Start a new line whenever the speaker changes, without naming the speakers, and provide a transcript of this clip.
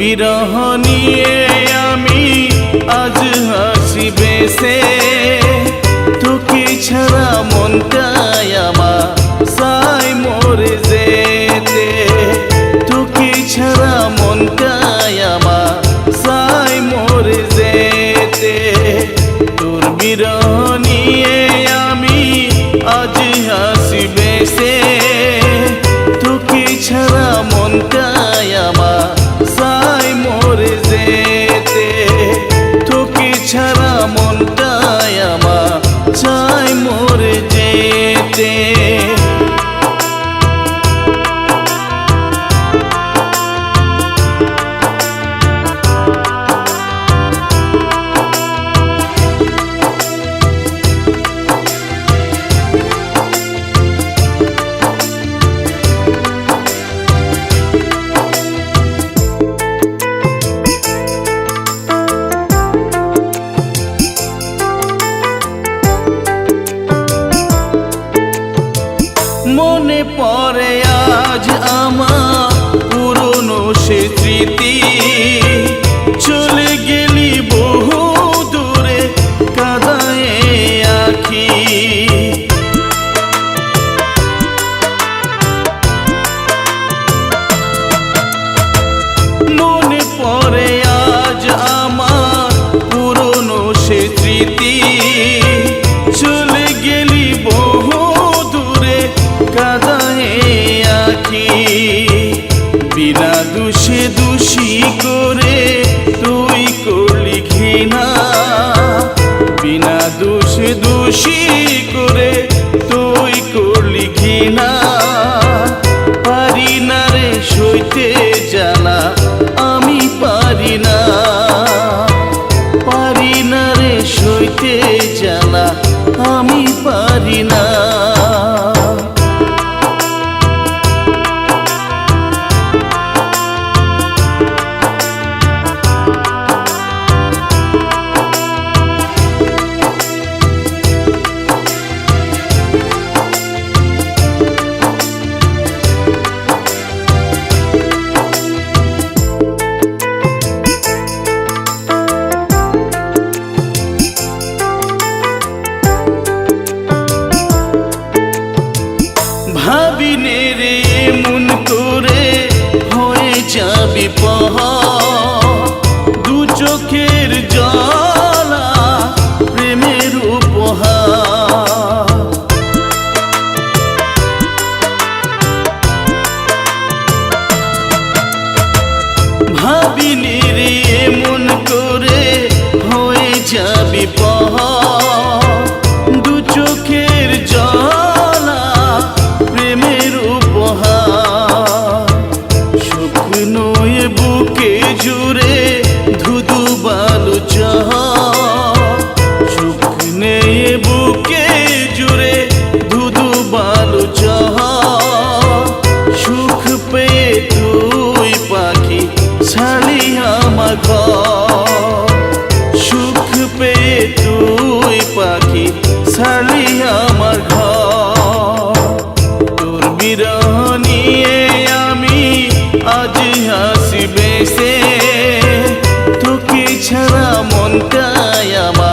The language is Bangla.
বিরহ নিয়ে আমি আজ হাসি বেসে, তোকে ছাড়া মনটাই আমার চায় মরে যেতে, তোকে ছাড়া মনটাই আমার চায় মরে যেতে। তোর বিরহ নিয়ে আমি আজ হাসি বেসে, তোকে ছাড়া মনটাই আমার চায় মরে যেতে, তোকে ছাড়া মনটাই আমার চায় মরে যেতে। মনে পড়ে আজ আমার পুরনো সে স্মৃতি, চলে গেলি বহু দূরে কাঁদায় আখি। মনে পড়ে আজ আমার পুরনো সে স্মৃতি, চলে গেলি বহু কাঁদায় আখি। বিনা দোষে দোষী করে তুই করলি ঘৃণা, বিনা দোষে দোষী করে তুই করলি ঘৃণা। পারি না রে সইতে জ্বালা আমি পারি না, পারি না রে সইতে জ্বালা আমি পারি না। ভাবিনে রে মন করে হয়ে যাবি পহাড়, দু চোখের জ্বালা প্রেমের উপহার। ভাবিনে রে মন করে হয়ে যাবি পহাড়, দু চোখের জ্বালা প্রেমের উপহার। শুকনো এ বুকে জুড়ে ধুধু বালু চহার, শুকনো এ বুকে জুড়ে ধুধু বালু চহার। সুখ পেয়ে তুই পাখি ছাড়লি আমার ঘর, সুখ পেয়ে তুই পাখি ছাড়লি আমার ঘর। তোর বিরহ নিয়ে আমি আজ হাসি বেসে, তোকে ছাড়া মনটাই আমার